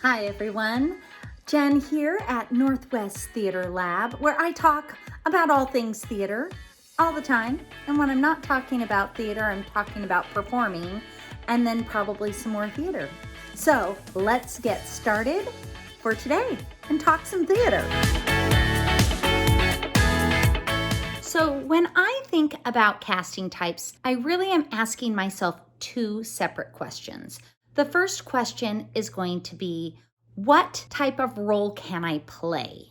Hi everyone, Jen here at Northwest Theater Lab, where I talk about all things theater all the time. And when I'm not talking about theater, I'm talking about performing and then probably some more theater. So let's get started for today and talk some theater. So when I think about casting types, I really am asking myself two separate questions. The first question is going to be, what type of role can I play?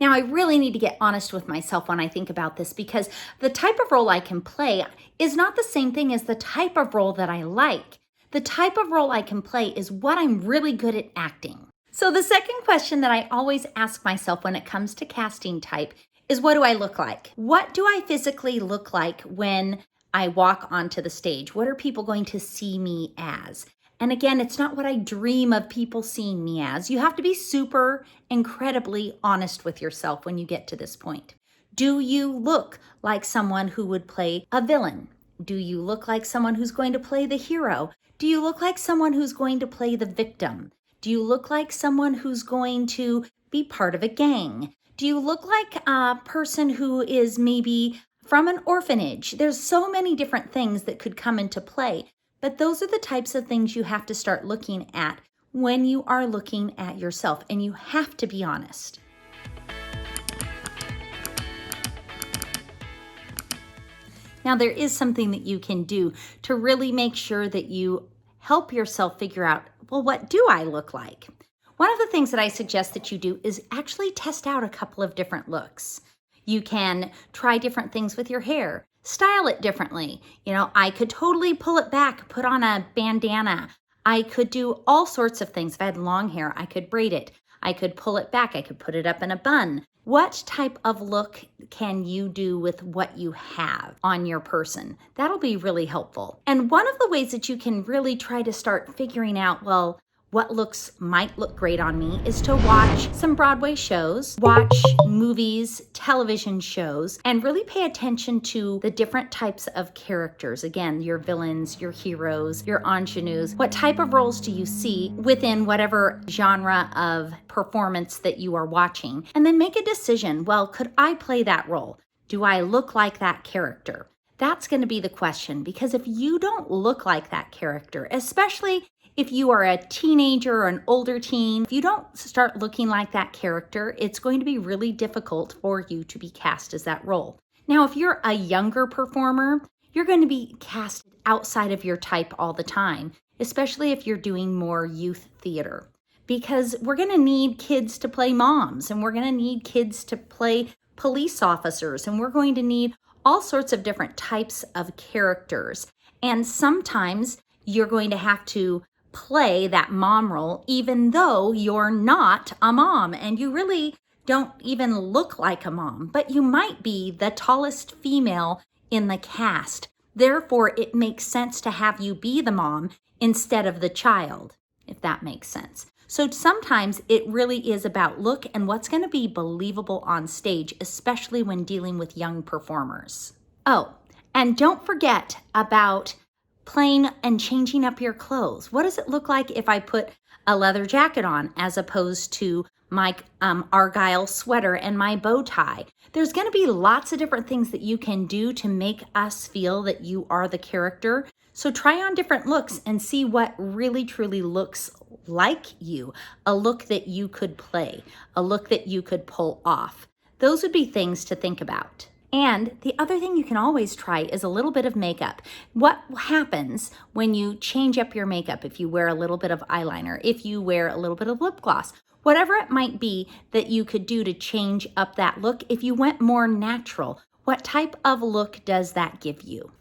Now, I really need to get honest with myself when I think about this, because the type of role I can play is not the same thing as the type of role that I like. The type of role I can play is what I'm really good at acting. So the second question that I always ask myself when it comes to casting type is, what do I look like? What do I physically look like when I walk onto the stage? What are people going to see me as? And again, it's not what I dream of people seeing me as. You have to be super incredibly honest with yourself when you get to this point. Do you look like someone who would play a villain? Do you look like someone who's going to play the hero? Do you look like someone who's going to play the victim? Do you look like someone who's going to be part of a gang? Do you look like a person who is maybe from an orphanage? There's so many different things that could come into play. But those are the types of things you have to start looking at when you are looking at yourself, and you have to be honest. Now, there is something that you can do to really make sure that you help yourself figure out, well, what do I look like? One of the things that I suggest that you do is actually test out a couple of different looks. You can try different things with your hair. Style it differently. I could totally pull it back, put on a bandana. I could do all sorts of things. If I had long hair, I could braid it. I could pull it back. I could put it up in a bun. What type of look can you do with what you have on your person? That'll be really helpful. And one of the ways that you can really try to start figuring out, well, what looks might look great on me is to watch some Broadway shows, watch movies, television shows, and really pay attention to the different types of characters. Again, your villains, your heroes, your ingenues. What type of roles do you see within whatever genre of performance that you are watching? And then make a decision. Well, could I play that role? Do I look like that character? That's going to be the question, because if you don't look like that character, especially if you are a teenager or an older teen, if you don't start looking like that character, it's going to be really difficult for you to be cast as that role. Now, if you're a younger performer, you're going to be cast outside of your type all the time, especially if you're doing more youth theater, because we're going to need kids to play moms, and we're going to need kids to play police officers, and we're going to need all sorts of different types of characters. And sometimes you're going to have to play that mom role, even though you're not a mom and you really don't even look like a mom, but you might be the tallest female in the cast. Therefore, it makes sense to have you be the mom instead of the child, if that makes sense. So sometimes it really is about look and what's going to be believable on stage, especially when dealing with young performers. Oh, and don't forget about playing and changing up your clothes. What does it look like if I put a leather jacket on as opposed to my Argyle sweater and my bow tie? There's going to be lots of different things that you can do to make us feel that you are the character. So try on different looks and see what really truly looks like you, a look that you could play, a look that you could pull off. Those would be things to think about. And the other thing you can always try is a little bit of makeup. What happens when you change up your makeup? If you wear a little bit of eyeliner, if you wear a little bit of lip gloss, whatever it might be that you could do to change up that look, if you went more natural, what type of look does that give you?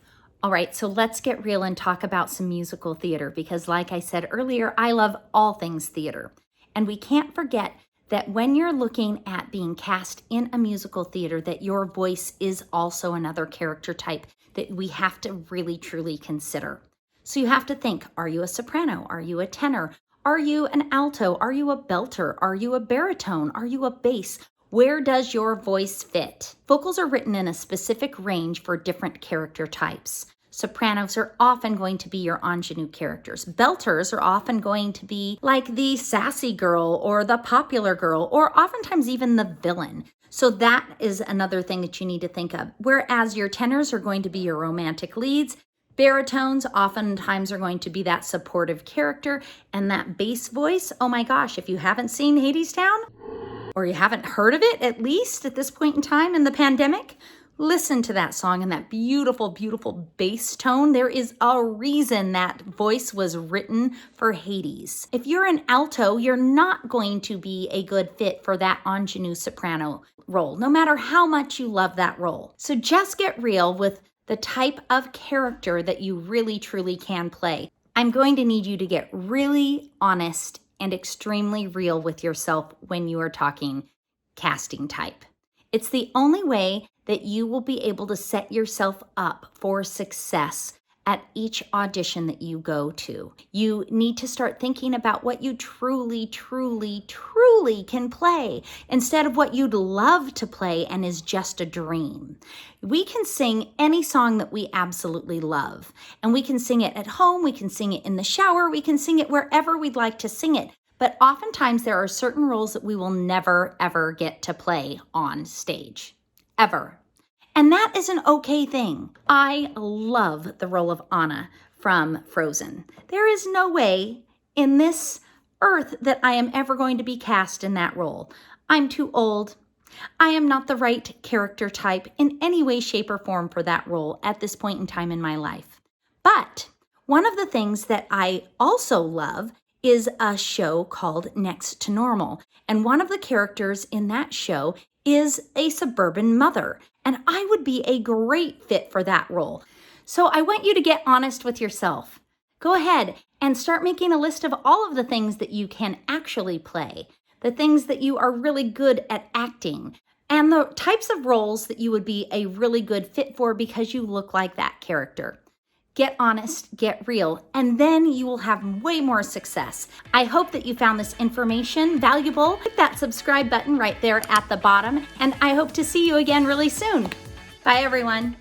All right, so let's get real and talk about some musical theater, because like I said earlier, I love all things theater. And we can't forget that when you're looking at being cast in a musical theater, that your voice is also another character type that we have to really truly consider. So you have to think, are you a soprano? Are you a tenor? Are you an alto? Are you a belter? Are you a baritone? Are you a bass? Where does your voice fit? Vocals are written in a specific range for different character types. Sopranos are often going to be your ingenue characters. Belters are often going to be like the sassy girl or the popular girl, or oftentimes even the villain. So that is another thing that you need to think of. Whereas your tenors are going to be your romantic leads, baritones oftentimes are going to be that supportive character, and that bass voice, oh my gosh, if you haven't seen Hadestown, or you haven't heard of it, at least at this point in time in the pandemic, listen to that song and that beautiful, beautiful bass tone. There is a reason that voice was written for Hades. If you're an alto, you're not going to be a good fit for that ingenue soprano role, no matter how much you love that role. So just get real with the type of character that you really, truly can play. I'm going to need you to get really honest and extremely real with yourself when you are talking casting type. It's the only way that you will be able to set yourself up for success at each audition that you go to. You need to start thinking about what you truly, truly, truly can play instead of what you'd love to play and is just a dream. We can sing any song that we absolutely love, and we can sing it at home, we can sing it in the shower, we can sing it wherever we'd like to sing it. But oftentimes there are certain roles that we will never, ever get to play on stage. Ever. And that is an okay thing. I love the role of Anna from Frozen. There is no way in this earth that I am ever going to be cast in that role. I'm too old. I am not the right character type in any way, shape, or form for that role at this point in time in my life. But one of the things that I also love is a show called Next to Normal. And one of the characters in that show is a suburban mother. And I would be a great fit for that role. So I want you to get honest with yourself. Go ahead and start making a list of all of the things that you can actually play, the things that you are really good at acting, and the types of roles that you would be a really good fit for because you look like that character. Get honest, get real, and then you will have way more success. I hope that you found this information valuable. Hit that subscribe button right there at the bottom, and I hope to see you again really soon. Bye, everyone.